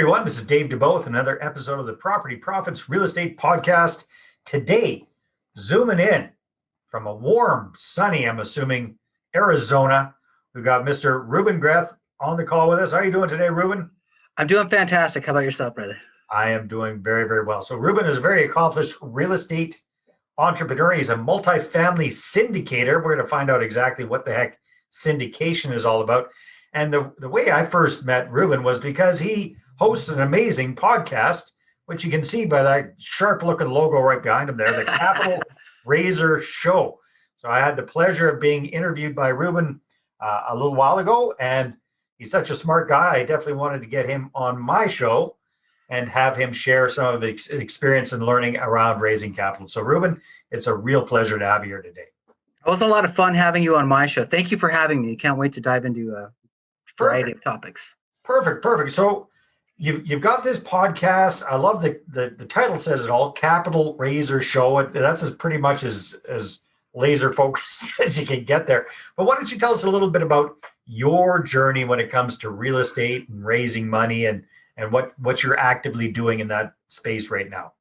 everyone, this is Dave Dubeau with another episode of the Property Profits Real Estate Podcast. Today, zooming in from a warm, sunny, I'm assuming, Arizona, we've got Mr. Ruben Greth on the call with us. How are you doing today, Ruben? I'm doing fantastic. How about yourself, brother? I am doing very, very well. So Ruben is a very accomplished real estate entrepreneur. He's a multifamily syndicator. We're going to find out exactly what the heck syndication is all about. And the way I first met Ruben was because he hosts an amazing podcast, which you can see by that sharp-looking logo right behind him there, the Capital Raiser Show. So I had the pleasure of being interviewed by Ruben a little while ago, and he's such a smart guy. I definitely wanted to get him on my show and have him share some of his experience and learning around raising capital. So Ruben, it's a real pleasure to have you here today. It was a lot of fun having you on my show. Thank you for having me. Can't wait to dive into a variety of topics. Perfect. So you've got this podcast. I love the title says it all, Capital Raiser Show. That's pretty much as laser focused as you can get there. But why don't you tell us a little bit about your journey when it comes to real estate and raising money and what you're actively doing in that space right now?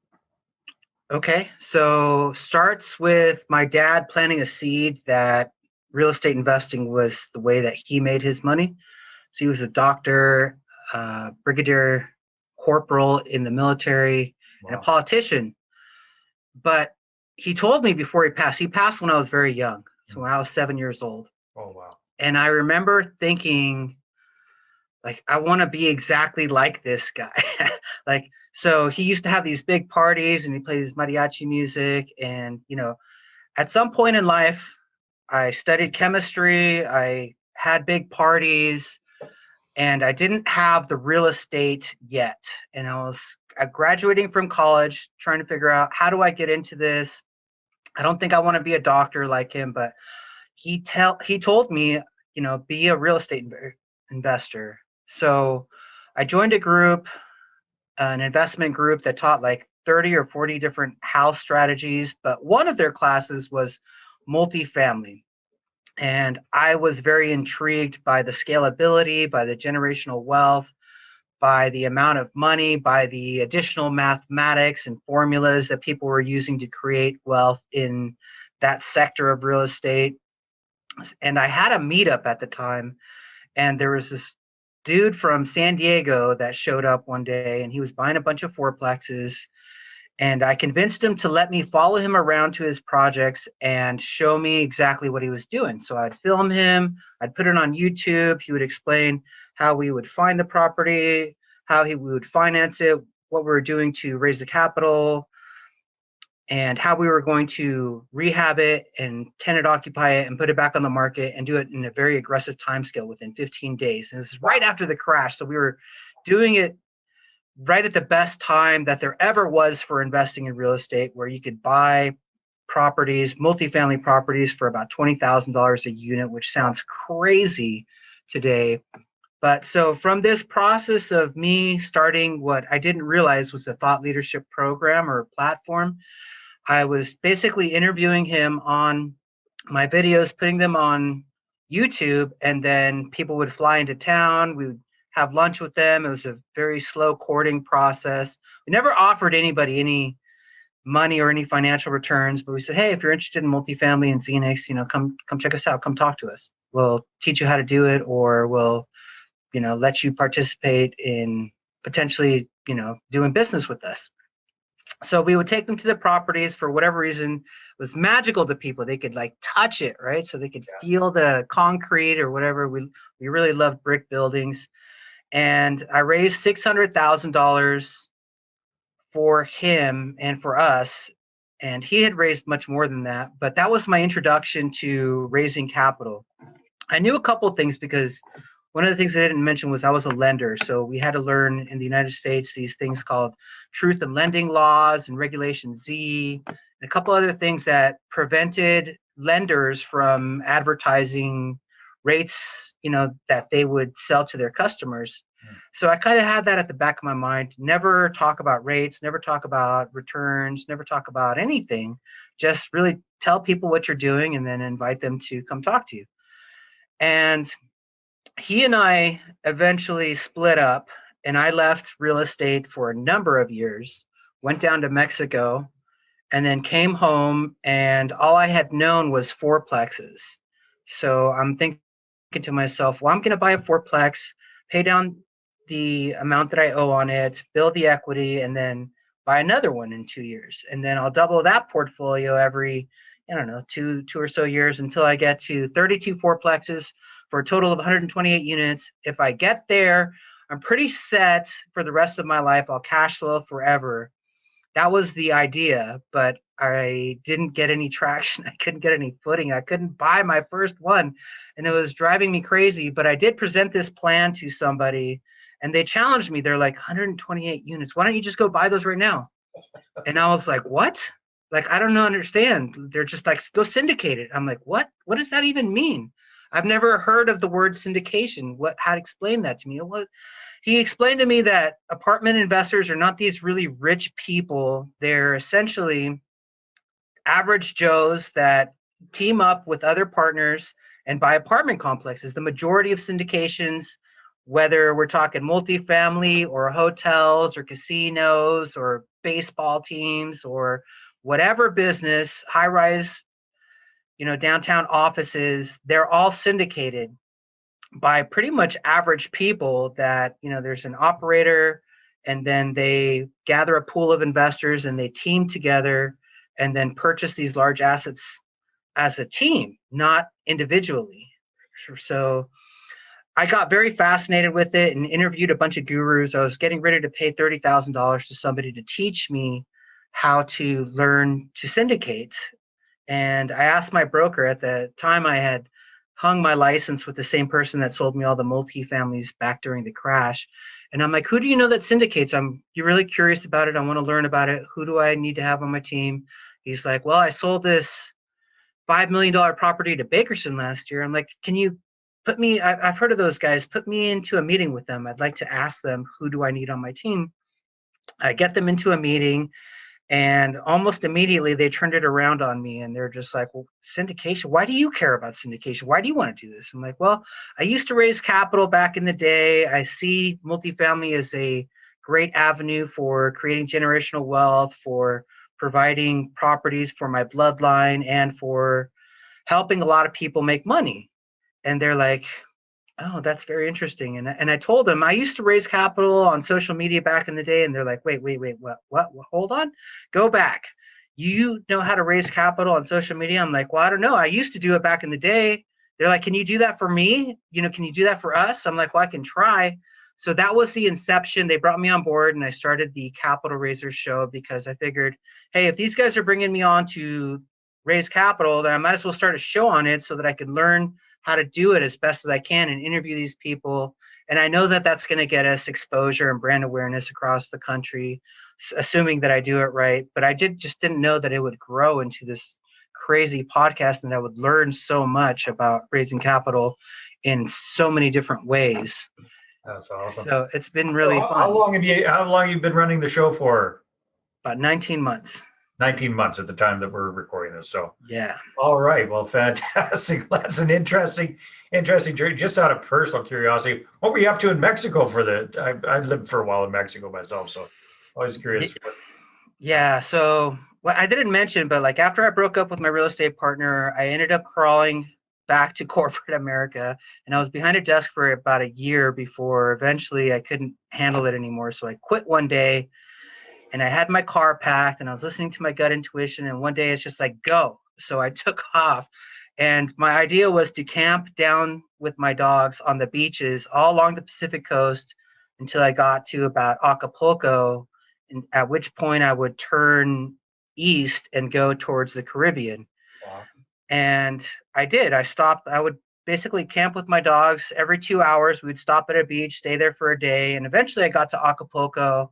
Okay, so starts with my dad planting a seed that real estate investing was the way that he made his money. So he was a doctor, brigadier corporal in the military, and a politician. But he told me before he passed when I was very young. So when I was 7 years old. Oh, wow. And I remember thinking, like, I want to be exactly like this guy. So he used to have these big parties and he played his mariachi music. And, at some point in life, I studied chemistry. I had big parties. And I didn't have the real estate yet. And I was graduating from college, trying to figure out, how do I get into this? I don't think I want to be a doctor like him, but he told me, be a real estate investor. So I joined a group, an investment group that taught like 30 or 40 different house strategies. But one of their classes was multifamily. And I was very intrigued by the scalability, by the generational wealth, by the amount of money, by the additional mathematics and formulas that people were using to create wealth in that sector of real estate. And I had a meetup at the time, and there was this dude from San Diego that showed up one day, and he was buying a bunch of fourplexes. And I convinced him to let me follow him around to his projects and show me exactly what he was doing. So I'd film him, I'd put it on YouTube. He would explain how we would find the property, how we would finance it, what we were doing to raise the capital, and how we were going to rehab it and tenant occupy it and put it back on the market and do it in a very aggressive timescale within 15 days. And this is right after the crash. So we were doing it right at the best time that there ever was for investing in real estate, where you could buy properties, multifamily properties, for about $20,000 a unit, which sounds crazy today. But so from this process of me starting what I didn't realize was a thought leadership program or platform, I was basically interviewing him on my videos, putting them on YouTube, and then people would fly into town. We would have lunch with them. It was a very slow courting process. We never offered anybody any money or any financial returns, but we said, hey, if you're interested in multifamily in Phoenix, come check us out. Come talk to us. We'll teach you how to do it, or we'll, let you participate in potentially, doing business with us. So we would take them to the properties. For whatever reason, it was magical to people. They could like touch it, right? So they could feel the concrete or whatever. We really loved brick buildings. And I raised $600,000 for him and for us. And he had raised much more than that. But that was my introduction to raising capital. I knew a couple of things because one of the things I didn't mention was I was a lender. So we had to learn in the United States these things called truth in lending laws and Regulation Z, and a couple other things that prevented lenders from advertising rates, that they would sell to their customers. So I kind of had that at the back of my mind. Never talk about rates, never talk about returns, never talk about anything. Just really tell people what you're doing and then invite them to come talk to you. And he and I eventually split up, and I left real estate for a number of years, went down to Mexico, and then came home, and all I had known was fourplexes. So I'm thinking to myself, well, I'm going to buy a fourplex, pay down the amount that I owe on it, build the equity, and then buy another one in 2 years. And then I'll double that portfolio every, I don't know, two or so years until I get to 32 fourplexes for a total of 128 units. If I get there, I'm pretty set for the rest of my life. I'll cash flow forever. That was the idea, but I didn't get any traction. I couldn't get any footing. I couldn't buy my first one, and it was driving me crazy. But I did present this plan to somebody, and they challenged me. They're like, 128 units. Why don't you just go buy those right now? And I was like, what? Like, I don't understand. They're just like, go syndicate it. I'm like, what? What does that even mean? I've never heard of the word syndication. How to explain that to me? He explained to me that apartment investors are not these really rich people. They're essentially average Joes that team up with other partners and buy apartment complexes. The majority of syndications, whether we're talking multifamily or hotels or casinos or baseball teams or whatever business, high-rise, downtown offices, they're all syndicated by pretty much average people that, there's an operator, and then they gather a pool of investors and they team together and then purchase these large assets as a team, not individually. So I got very fascinated with it and interviewed a bunch of gurus. I was getting ready to pay $30,000 to somebody to teach me how to learn to syndicate. And I asked my broker. At the time, I had hung my license with the same person that sold me all the multifamilies back during the crash. And I'm like, who do you know that syndicates? You're really curious about it. I want to learn about it. Who do I need to have on my team? He's like, well, I sold this $5 million property to Bakerson last year. I'm like, can you put me, I've heard of those guys, put me into a meeting with them. I'd like to ask them, who do I need on my team? I get them into a meeting, and almost immediately they turned it around on me, and they're just like, well, syndication, why do you care about syndication? Why do you want to do this? I'm like, well, I used to raise capital back in the day. I see multifamily as a great avenue for creating generational wealth, for providing properties for my bloodline, and for helping a lot of people make money. And they're like, oh, that's very interesting. And I told them I used to raise capital on social media back in the day, and they're like, wait, what? Hold on, go back. You know how to raise capital on social media? I'm like, well, I don't know. I used to do it back in the day. They're like, can you do that for me? Can you do that for us? I'm like, well, I can try. So that was the inception. They brought me on board, and I started the Capital Raisers Show because I figured, hey, if these guys are bringing me on to raise capital, then I might as well start a show on it so that I can learn how to do it as best as I can and interview these people. And I know that that's going to get us exposure and brand awareness across the country, assuming that I do it right. But I just didn't know that it would grow into this crazy podcast, and I would learn so much about raising capital in so many different ways. That's awesome. So it's been really fun. How long have you been running the show for? About 19 months. 19 months at the time that we're recording this. So yeah. All right. Well, fantastic. That's an interesting journey. Just out of personal curiosity, what were you up to in Mexico I lived for a while in Mexico myself, so always curious. Yeah. So what I didn't mention, but like after I broke up with my real estate partner, I ended up crawling back to corporate America, and I was behind a desk for about a year before eventually I couldn't handle it anymore. So I quit one day, and I had my car packed, and I was listening to my gut intuition, and one day it's just like, go. So I took off, and my idea was to camp down with my dogs on the beaches all along the Pacific coast until I got to about Acapulco, and at which point I would turn east and go towards the Caribbean. Wow. And I did. I would basically camp with my dogs every 2 hours. We'd stop at a beach, stay there for a day, and eventually I got to Acapulco,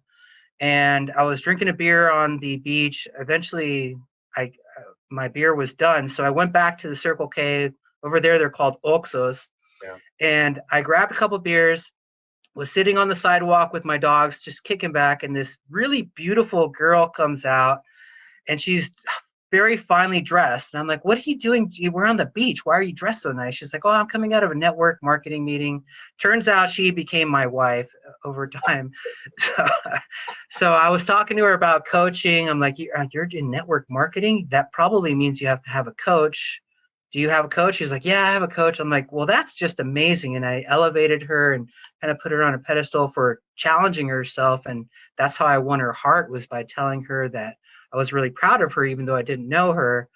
and I was drinking a beer on the beach. Eventually, my beer was done, so I went back to the Circle K. Over there, they're called Oxos. Yeah. And I grabbed a couple beers, was sitting on the sidewalk with my dogs, just kicking back, and this really beautiful girl comes out, and she's very finely dressed. And I'm like, what are you doing? We're on the beach. Why are you dressed so nice? She's like, oh, I'm coming out of a network marketing meeting. Turns out she became my wife over time. So I was talking to her about coaching. I'm like, you're in network marketing? That probably means you have to have a coach. Do you have a coach? She's like, yeah, I have a coach. I'm like, well, that's just amazing. And I elevated her and kind of put her on a pedestal for challenging herself. And that's how I won her heart, was by telling her that I was really proud of her, even though I didn't know her.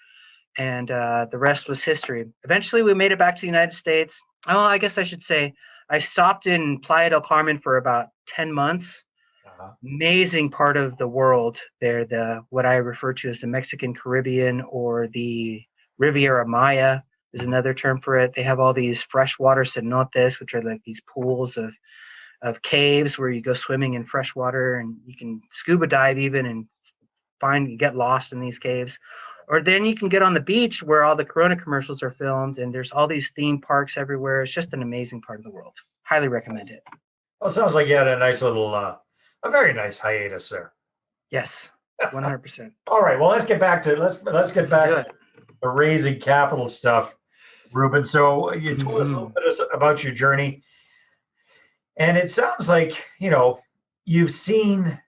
And the rest was history. Eventually, we made it back to the United States. Oh, I guess I should say I stopped in Playa del Carmen for about 10 months. Amazing part of the world there, what I refer to as the Mexican Caribbean, or the Riviera Maya is another term for it. They have all these freshwater cenotes, which are like these pools of caves where you go swimming in fresh water, and you can scuba dive even and get lost in these caves. Or then you can get on the beach where all the Corona commercials are filmed, and there's all these theme parks everywhere. It's just an amazing part of the world. Highly recommend it. Well, it sounds like you had a nice little, a very nice hiatus there. Yes, 100%. All right. Well, let's get back to the raising capital stuff, Ruben. So you told us a little bit about your journey, and it sounds like, you've seen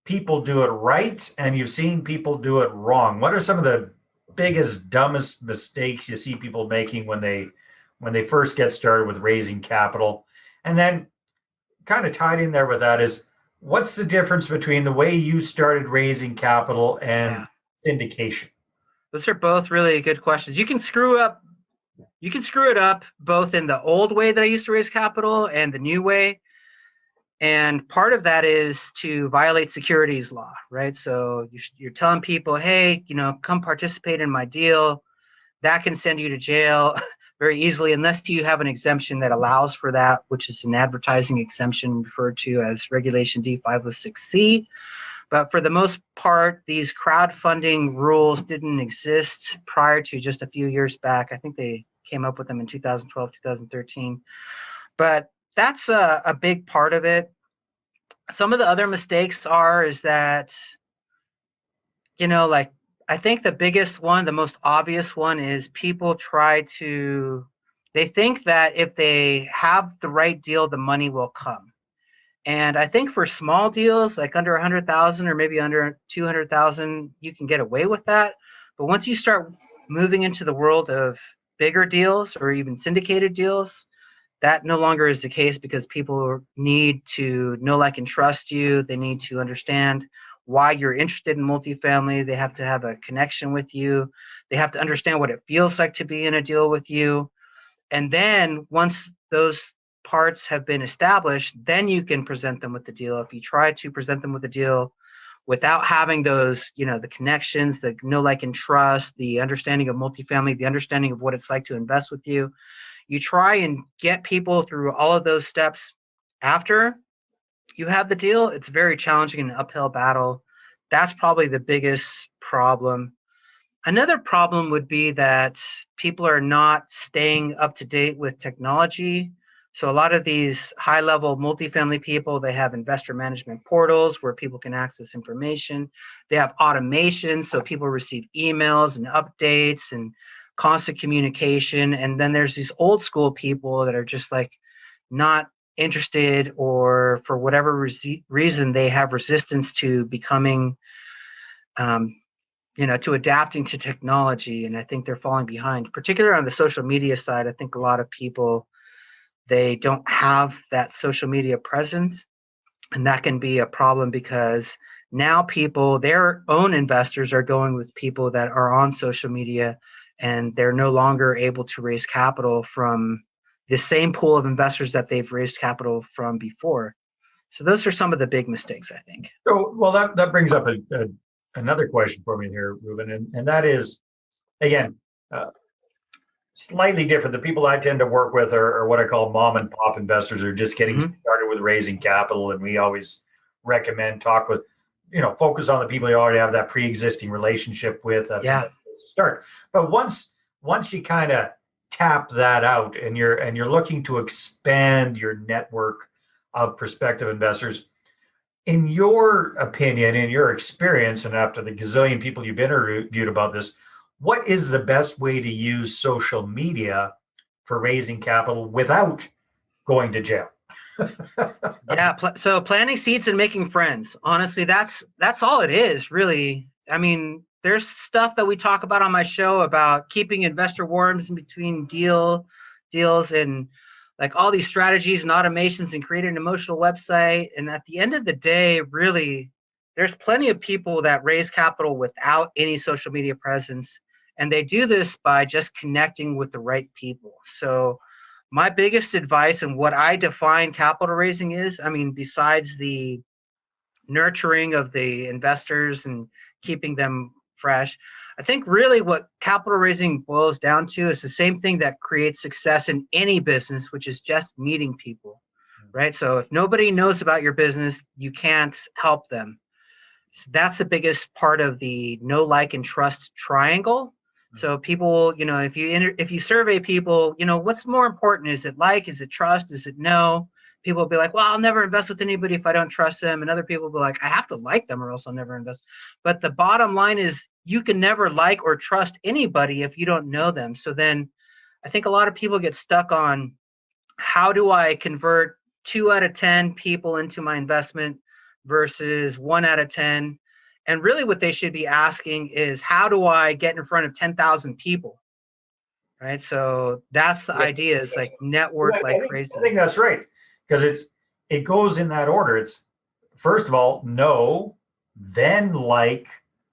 people do it right and you've seen people do it wrong. What are some of the biggest, dumbest mistakes you see people making when they first get started with raising capital? And then kind of tied in there with that is, what's the difference between the way you started raising capital and syndication? Those are both really good questions. You can screw it up both in the old way that I used to raise capital and the new way. And part of that is to violate securities law, right? So you're telling people, hey, come participate in my deal. That can send you to jail very easily, unless you have an exemption that allows for that, which is an advertising exemption referred to as Regulation D506C. But for the most part, these crowdfunding rules didn't exist prior to just a few years back. I think they came up with them in 2012, 2013. But that's a big part of it. Some of the other mistakes is that, I think the biggest one, the most obvious one, is people they think that if they have the right deal, the money will come. And I think for small deals, like under 100,000 or maybe under 200,000, you can get away with that. But once you start moving into the world of bigger deals or even syndicated deals, that no longer is the case, because people need to know, like, and trust you. They need to understand why you're interested in multifamily. They have to have a connection with you. They have to understand what it feels like to be in a deal with you. And then once those parts have been established, then you can present them with the deal. If you try to present them with a deal without having those, the connections, the know, like, and trust, the understanding of multifamily, the understanding of what it's like to invest with you, you try and get people through all of those steps after you have the deal, it's very challenging and an uphill battle. That's probably the biggest problem. Another problem would be that people are not staying up to date with technology. So a lot of these high-level multifamily people, they have investor management portals where people can access information. They have automation, so people receive emails and updates and constant communication. And then there's these old school people that are just like not interested, or for whatever reason they have resistance to becoming to adapting to technology. And I think they're falling behind, particularly on the social media side. I think a lot of people, they don't have that social media presence, and that can be a problem, because now people, their own investors, are going with people that are on social media, and they're no longer able to raise capital from the same pool of investors that they've raised capital from before. So those are some of the big mistakes, I think. So, well, that brings up another question for me here, Ruben, and that is, again, slightly different. The people I tend to work with are what I call mom and pop investors, who are just getting started with raising capital, and we always recommend focus on the people you already have that pre-existing relationship with. That's a place to start. But once you kind of tap that out, and you're looking to expand your network of prospective investors, In your opinion, in your experience, and after the gazillion people you've interviewed about this, what is the best way to use social media for raising capital without going to jail? Yeah, so planting seeds and making friends. Honestly, that's all it is, really. I mean, there's stuff that we talk about on my show about keeping investor warms in between deals and like all these strategies and automations and creating an emotional website. And at the end of the day, really, there's plenty of people that raise capital without any social media presence. And they do this by just connecting with the right people. So my biggest advice and what I define capital raising is, I mean, besides the nurturing of the investors and keeping them fresh, I think really what capital raising boils down to is the same thing that creates success in any business, which is just meeting people, right? So if nobody knows about your business, you can't help them. So that's the biggest part of the know, like, and trust triangle. So people, if you survey people, what's more important? Is it like? Is it trust? Is it know? People will be like, well, I'll never invest with anybody if I don't trust them. And other people will be like, I have to like them or else I'll never invest. But the bottom line is you can never like or trust anybody if you don't know them. So then I think a lot of people get stuck on how do I convert 2 out of 10 people into my investment versus 1 out of 10. And really what they should be asking is how do I get in front of 10,000 people? Right. So that's the idea, is like network like crazy. I think that's right. Because it goes in that order. It's first of all, know, then like,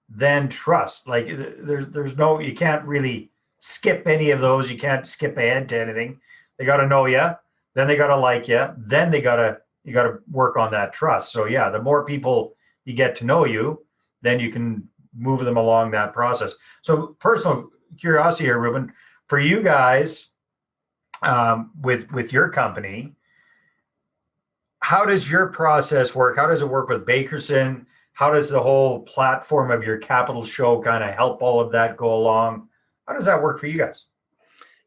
then trust. Like there's no, you can't really skip any of those. You can't skip ahead to anything. They got to know you, then they got to like you, then you got to work on that trust. So yeah, the more people you get to know you, then you can move them along that process. So personal curiosity here, Ruben, for you guys, with your company, how does your process work? How does it work with Bakerson? How does the whole platform of your capital show kind of help all of that go along? How does that work for you guys?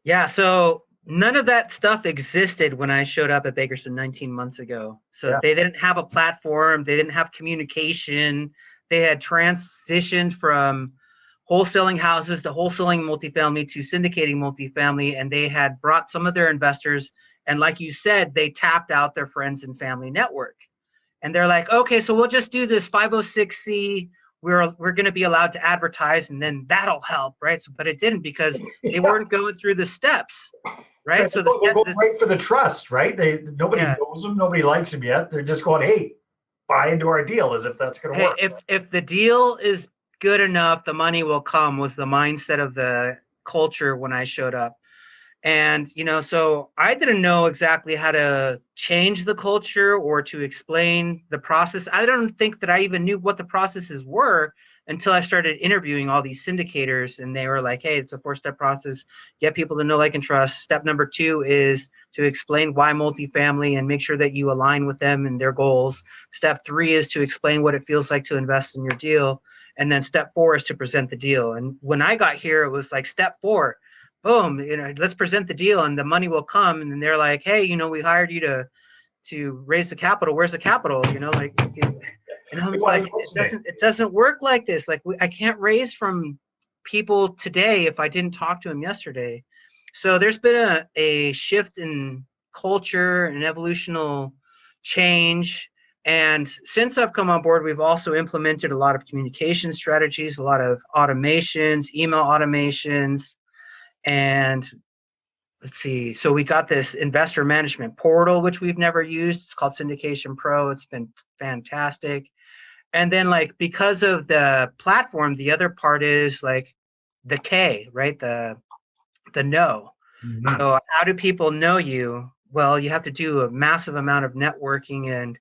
Yeah, so none of that stuff existed when I showed up at Bakerson 19 months ago. So Yeah. they didn't have a platform, they didn't have communication. They had transitioned from wholesaling houses to wholesaling multifamily to syndicating multifamily, and they had brought some of their investors, and like you said, they tapped out their friends and family network. And they're like, okay, so we'll just do this 506c. We're going to be allowed to advertise, and then that'll help, right? So, but it didn't, because they weren't going through the steps, right? Yeah, So they're going right for the trust, right? Nobody yeah. knows them, nobody likes them yet. They're just going, hey, buy into our deal, as if that's going to work. If the deal is good enough, the money will come, was the mindset of the culture when I showed up. And, so I didn't know exactly how to change the culture or to explain the process. I don't think that I even knew what the processes were until I started interviewing all these syndicators, and they were like, hey, it's a 4-step process. Get people to know, like, and trust. Step number 2 is to explain why multifamily and make sure that you align with them and their goals. Step 3 is to explain what it feels like to invest in your deal. And then step 4 is to present the deal. And when I got here, it was like step 4, boom, let's present the deal and the money will come. And then they're like, hey, we hired you to raise the capital. Where's the capital? And I was like, it doesn't work like this. Like, I can't raise from people today if I didn't talk to them yesterday. So there's been a shift in culture and evolutional change. And since I've come on board, we've also implemented a lot of communication strategies, a lot of automations, email automations. And let's see, so we got this investor management portal, which we've never used. It's called Syndication Pro. It's been fantastic. And then, like, because of the platform, the other part is like the K, right? The know. Mm-hmm. So how do people know you? Well, you have to do a massive amount of networking, and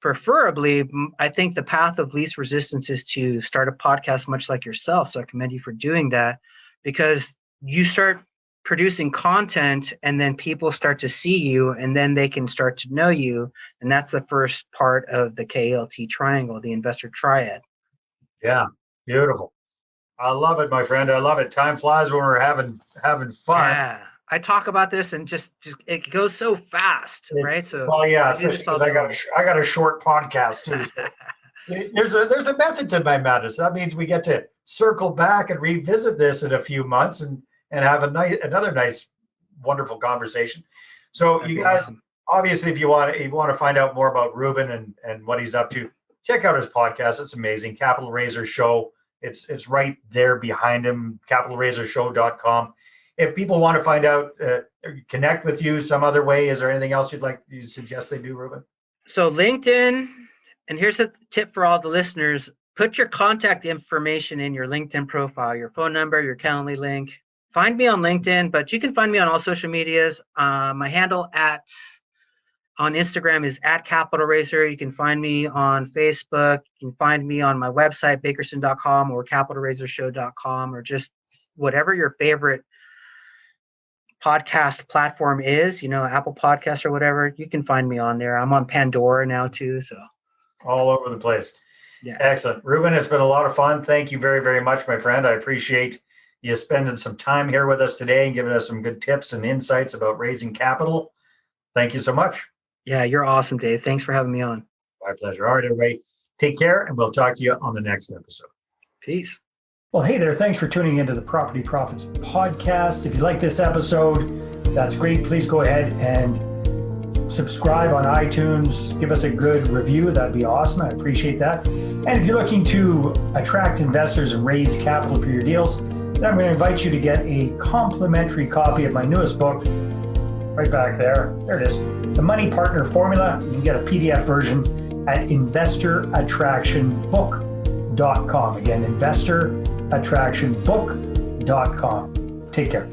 preferably, I think the path of least resistance is to start a podcast much like yourself. So I commend you for doing that, because you start producing content and then people start to see you and then they can start to know you. And that's the first part of the KLT triangle, the investor triad. Yeah, beautiful. I love it, my friend. I love it. Time flies when we're having fun. Yeah. I talk about this and just it goes so fast, right? So well, yeah, I do this especially all because day long. I got a short podcast too. So there's a method to my madness. That means we get to circle back and revisit this in a few months and have another nice, wonderful conversation. So That'd you be guys, awesome. obviously, if you want to find out more about Ruben and what he's up to, check out his podcast. It's amazing. Capital Raiser Show. It's right there behind him. CapitalRaiserShow.com. If people want to find out, connect with you some other way, is there anything else you suggest they do, Ruben? So LinkedIn, and here's a tip for all the listeners: put your contact information in your LinkedIn profile, your phone number, your Calendly link. Find me on LinkedIn, but you can find me on all social medias. My handle on Instagram is @CapitalRaiser. You can find me on Facebook. You can find me on my website, bakerson.com or capitalraisershow.com, or just whatever your favorite podcast platform is, Apple Podcasts or whatever. You can find me on there. I'm on Pandora now too. So all over the place. Yeah. Excellent. Ruben, it's been a lot of fun. Thank you very, very much, my friend. I appreciate you spending some time here with us today and giving us some good tips and insights about raising capital. Thank you so much. Yeah, you're awesome, Dave. Thanks for having me on. My pleasure. All right, everybody. Take care, and we'll talk to you on the next episode. Peace. Well, hey there. Thanks for tuning into the Property Profits Podcast. If you like this episode, that's great. Please go ahead and subscribe on iTunes. Give us a good review. That'd be awesome. I appreciate that. And if you're looking to attract investors and raise capital for your deals, then I'm going to invite you to get a complimentary copy of my newest book, right back there. There it is. The Money Partner Formula. You can get a PDF version at investorattractionbook.com. Again, investorattractionbook.com. Take care.